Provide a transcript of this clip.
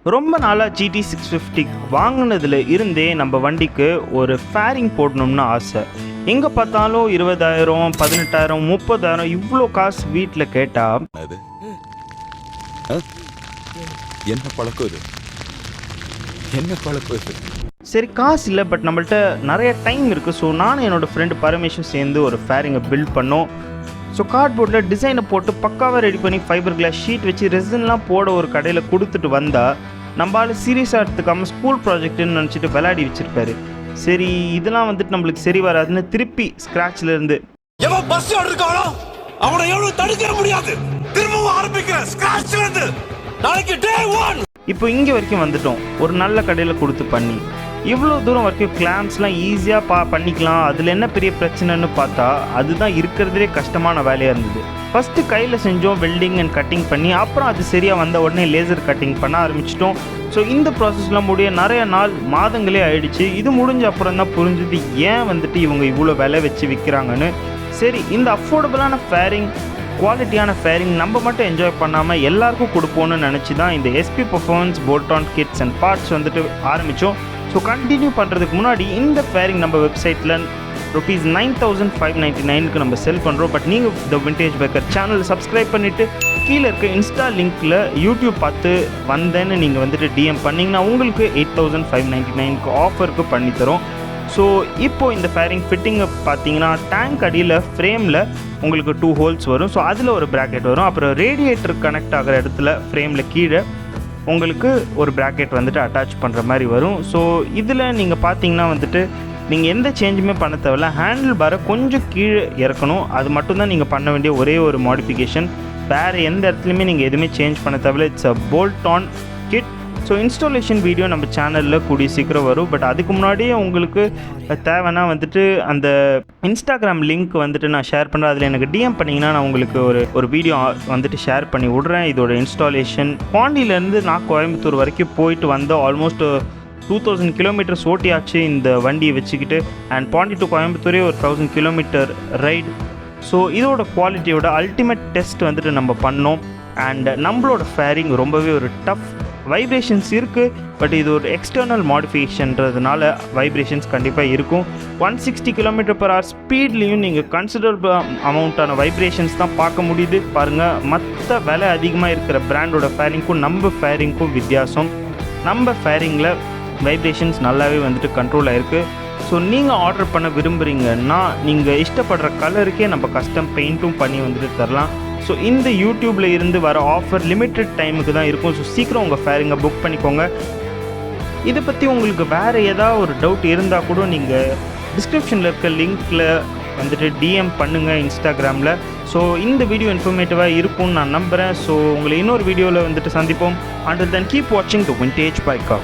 ரொம்ப நாளாக GT650 வாங்கினதுல இருந்தே நம்ம வண்டிக்கு ஒரு ஃபேரிங் போடணும்னு ஆசை. எங்கே பார்த்தாலும் 20,000, 18,000, 30,000 இவ்வளோ காசு வீட்டில் கேட்டால் என்ன பழக்கம் இது? என்ன பழக்கம் இது? சரி காசு இல்லை, பட் நம்மள்ட்ட நிறைய டைம் இருக்குது. ஸோ நானும் என்னோடய ஃப்ரெண்டு பரமேஷும் சேர்ந்து ஒரு ஃபேரிங்கை பில்ட் பண்ணோம். ஸோ கார்ட்போர்டில் டிசைனை போட்டு பக்காவாக ரெடி பண்ணி ஃபைபர் கிளாஸ் ஷீட் வச்சு ரெசின்லாம் போட ஒரு கடையில் கொடுத்துட்டு வந்தால் நம்மளால் சீரியஸாக எடுத்துக்காமல் ஸ்கூல் ப்ராஜெக்ட்டுன்னு நினச்சிட்டு விளையாடி வச்சுருப்பாரு. சரி இதெல்லாம் வந்துட்டு நம்மளுக்கு சரி வராதுன்னு திருப்பி ஸ்க்ராட்ச்ல இருந்து அவனை எவ்வளவு தடுக்க முடியாது, திரும்பவும் ஆரம்பிக்கிறேன் ஸ்க்ராட்ச்ல இருந்து. நாளைக்கு டே 1 இப்போ இங்கே வரைக்கும் வந்துட்டோம். ஒரு நல்ல கடையில் கொடுத்து பண்ணி இவ்வளோ தூரம் வரைக்கும் கிளாம்ப்ஸ்லாம் ஈஸியாக பண்ணிக்கலாம். அதில் என்ன பெரிய பிரச்சனைன்னு பார்த்தா அதுதான் இருக்கிறதுலே கஷ்டமான வேலையாக இருந்தது. ஃபஸ்ட்டு கையில் செஞ்சோம், வெல்டிங் அண்ட் கட்டிங் பண்ணி, அப்புறம் அது சரியாக வந்த உடனே லேசர் கட்டிங் பண்ண ஆரம்பிச்சிட்டோம். ஸோ இந்த ப்ராசஸ்லாம் முடிய நிறைய நாள் மாதங்களே ஆயிடுச்சு. இது முடிஞ்ச அப்புறம் தான் புரிஞ்சுது ஏன் வந்துட்டு இவங்க இவ்வளோ விலை வச்சு விற்கிறாங்கன்னு. சரி இந்த அஃபோர்டபுளான ஃபேரிங், குவாலிட்டியான ஃபேரிங் நம்ம மட்டும் என்ஜாய் பண்ணாமல் எல்லாருக்கும் கொடுப்போன்னு நினச்சி தான் இந்த SP performance bolt-on kids and parts வந்துட்டு ஆரம்பித்தோம். ஸோ கண்டினியூ பண்ணுறதுக்கு முன்னாடி இந்த ஃபேரிங் நம்ம வெப்சைட்டில் ₹9,599க்கு நம்ம செல் பண்ணுறோம். பட் நீங்கள் த விண்டேஜ் பைக்கர் சேனல் சப்ஸ்கிரைப் பண்ணிவிட்டு கீழே இருக்க இன்ஸ்டா லிங்க்கில் யூடியூப் பார்த்து வந்தேன்னு நீங்கள் வந்துட்டு டிஎம் பண்ணிங்கன்னா உங்களுக்கு 8,599க்கு ஆஃபருக்கு பண்ணித்தரோம். ஸோ இப்போது இந்த ஃபேரிங் ஃபிட்டிங்கை பார்த்தீங்கன்னா டேங்க் அடியில் ஃப்ரேமில் உங்களுக்கு 2 ஹோல்ஸ் வரும். ஸோ அதில் ஒரு ப்ராக்கெட் வரும். அப்புறம் ரேடியேட்டர் கனெக்ட் ஆகிற இடத்துல ஃப்ரேமில் கீழே உங்களுக்கு ஒரு ப்ராக்கெட் வந்துட்டு அட்டாச் பண்ணுற மாதிரி வரும். ஸோ இதில் நீங்கள் பார்த்தீங்கன்னா வந்துட்டு நீங்கள் எந்த சேஞ்சுமே பண்ண தேவையில்ல. ஹேண்டில் பாரை கொஞ்சம் கீழே இறக்கணும், அது மட்டும்தான் நீங்கள் பண்ண வேண்டிய ஒரே ஒரு மாடிஃபிகேஷன். வேறு எந்த இடத்துலையுமே நீங்கள் எதுவுமே சேஞ்ச் பண்ண தேவையில்ல. It's a bolt-on kit. So installation video நம்ம சேனலில் கூடிய சீக்கிரம் வரும். பட் அதுக்கு முன்னாடியே உங்களுக்கு தேவைன்னா வந்துட்டு அந்த இன்ஸ்டாகிராம் லிங்க் வந்துட்டு நான் ஷேர் பண்ணுறேன். அதில் எனக்கு டிஎம் பண்ணிங்கன்னா நான் உங்களுக்கு ஒரு வீடியோ வந்துட்டு ஷேர் பண்ணி விட்றேன். இதோட இன்ஸ்டாலேஷன் பாண்டியிலேருந்து நான் கோயம்புத்தூர் வரைக்கும் போயிட்டு வந்தோம். ஆல்மோஸ்ட் 2000 கிலோமீட்டர்ஸ் ஓட்டியாச்சு இந்த வண்டியை வச்சுக்கிட்டு. அண்ட் பாண்டி டு கோயம்புத்தூரே ஒரு 1000 கிலோமீட்டர் ரைடு. ஸோ இதோட குவாலிட்டியோட அல்டிமேட் டெஸ்ட் வந்துட்டு நம்ம பண்ணோம். அண்ட் நம்மளோட ஃபேரிங் ரொம்பவே ஒரு டஃப் வைப்ரேஷன்ஸ் இருக்குது. பட் இது ஒரு எக்ஸ்டர்னல் மாடிஃபிகேஷன்றதுனால வைப்ரேஷன்ஸ் கண்டிப்பாக இருக்கும். 160 km/h ஸ்பீட்லேயும் நீங்கள் கன்சிடரபிள் அமௌண்ட்டான வைப்ரேஷன்ஸ் தான் பார்க்க முடியுது. பாருங்கள், மற்ற விலை அதிகமாக இருக்கிற பிராண்டோட ஃபேரிங்க்கும் நம்ம ஃபேரிங்க்கும் வித்தியாசம். நம்ம ஃபேரிங்கில் வைப்ரேஷன்ஸ் நல்லாவே வந்துட்டு கண்ட்ரோல் ஆகிருக்கு. ஸோ நீங்கள் ஆர்டர் பண்ண விரும்புகிறீங்கன்னா நீங்கள் இஷ்டப்படுற கலருக்கே நம்ம கஸ்டம் பெயிண்ட்டும் பண்ணி வந்துட்டு தரலாம். ஸோ இந்த யூடியூப்பில் இருந்து வர ஆஃபர் லிமிட்டட் டைமுக்கு தான் இருக்கும். ஸோ சீக்கிரம் உங்கள் ஃபேரிங்கை புக் பண்ணிக்கோங்க. இதை பற்றி உங்களுக்கு வேறு ஏதாவது ஒரு டவுட் இருந்தால் கூட நீங்கள் டிஸ்கிரிப்ஷனில் இருக்க லிங்க்கில் வந்துட்டு டிஎம் பண்ணுங்கள் இன்ஸ்டாகிராமில். ஸோ இந்த வீடியோ இன்ஃபர்மேட்டிவாக இருக்கும்னு நான் நம்புகிறேன். ஸோ உங்களை இன்னொரு வீடியோவில் வந்துட்டு சந்திப்போம். Until then, keep watching the Vintage Biker.